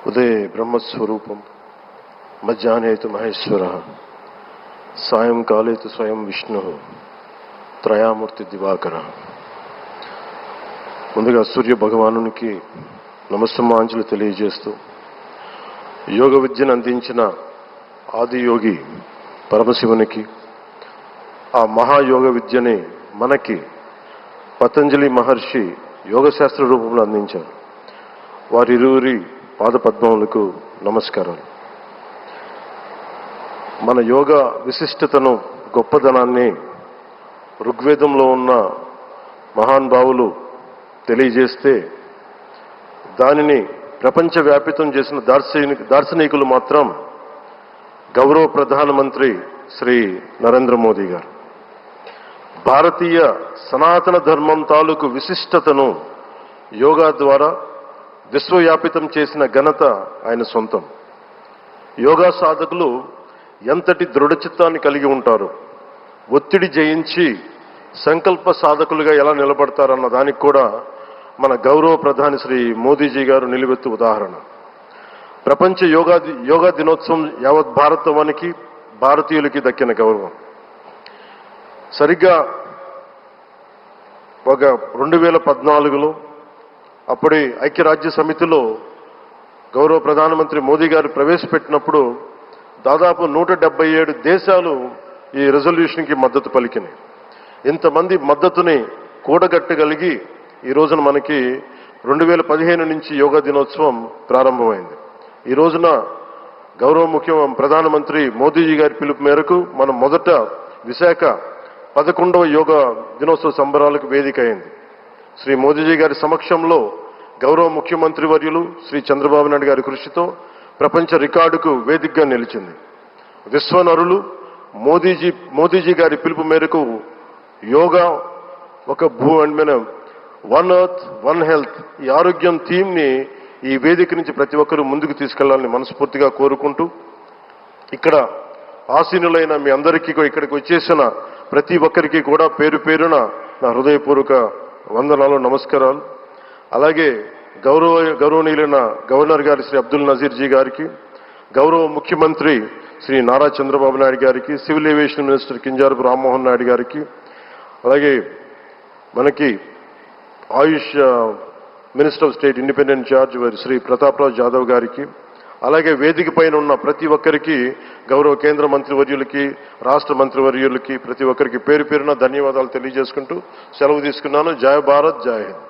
ఉదయ బ్రహ్మస్వరూపం మధ్యాహ్నే తు మహేశ్వర సాయంకాలే తు స్వయం విష్ణు త్రయామూర్తి దివాకర. ముందుగా సూర్య భగవానునికి నమస్సమాంజలు తెలియజేస్తూ యోగ విద్యను అందించిన ఆదియోగి పరమశివునికి, ఆ మహాయోగ విద్యని మనకి పతంజలి మహర్షి యోగశాస్త్ర రూపంలో అందించారు. వారిరువురి పాదపద్మములకు నమస్కారాలు. మన యోగ విశిష్టతను, గొప్పదనాన్ని ఋగ్వేదంలో ఉన్న మహానుభావులు తెలియజేస్తే దానిని ప్రపంచవ్యాపితం చేసిన దార్శనికులు మాత్రం గౌరవ ప్రధానమంత్రి శ్రీ నరేంద్ర మోదీ గారు. భారతీయ సనాతన ధర్మం తాలూకు విశిష్టతను యోగా ద్వారా విశ్వవ్యాపితం చేసిన ఘనత ఆయన సొంతం. యోగా సాధకులు ఎంతటి దృఢచిత్తాన్ని కలిగి ఉంటారు, ఒత్తిడి జయించి సంకల్ప సాధకులుగా ఎలా నిలబడతారన్న దానికి కూడా మన గౌరవ ప్రధాని శ్రీ మోదీజీ గారు నిలువెత్తు ఉదాహరణ. ప్రపంచ యోగా దినోత్సవం యావత్ భారతవానికి, భారతీయులకి దక్కిన గౌరవం. సరిగ్గా ఒక 2014లో అప్పటి ఐక్యరాజ్య సమితిలో గౌరవ ప్రధానమంత్రి మోదీ గారు ప్రవేశపెట్టినప్పుడు దాదాపు 177 దేశాలు ఈ రెజల్యూషన్కి మద్దతు పలికినాయి. ఇంతమంది మద్దతుని కూడగట్టగలిగి ఈ రోజున మనకి 2015 నుంచి యోగా దినోత్సవం ప్రారంభమైంది. ఈ రోజున గౌరవ ప్రధానమంత్రి మోదీజీ గారి పిలుపు మేరకు మనం మొదట విశాఖ 11వ యోగా దినోత్సవ సంబరాలకు వేదిక అయింది. శ్రీ మోదీజీ గారి సమక్షంలో గౌరవ ముఖ్యమంత్రి వర్యులు శ్రీ చంద్రబాబు నాయుడు గారి కృషితో ప్రపంచ రికార్డుకు వేదికగా నిలిచింది. విశ్వనరులు మోదీజీ గారి పిలుపు మేరకు యోగా ఒక వన్ ఎర్త్ వన్ హెల్త్, ఈ ఆరోగ్యం థీమ్ని ఈ వేదిక నుంచి ప్రతి ఒక్కరూ ముందుకు తీసుకెళ్లాలని మనస్ఫూర్తిగా కోరుకుంటూ, ఇక్కడ ఆసీనులైన మీ అందరికీ, ఇక్కడికి వచ్చేసిన ప్రతి ఒక్కరికి కూడా పేరు పేరున నా హృదయపూర్వక వందనాలు, నమస్కారాలు. అలాగే గౌరవనీయులైన గవర్నర్ గారి శ్రీ అబ్దుల్ నజీర్ జీ గారికి, గౌరవ ముఖ్యమంత్రి శ్రీ నారా చంద్రబాబు నాయుడు గారికి, civil aviation minister Kinjarapu Rammohan Naidu గారికి, అలాగే మనకి Ayush minister of state independent charge Shri Prataprao Jadhav గారికి, అలాగే వేదిక పైన ఉన్న ప్రతి ఒక్కరికి, గౌరవ కేంద్ర మంత్రివర్యులకి, రాష్ట్ర మంత్రివర్యులకి, ప్రతి ఒక్కరికి పేరు పేరున ధన్యవాదాలు తెలియజేసుకుంటూ సెలవు తీసుకున్నాను. జై భారత్, జై హింద్.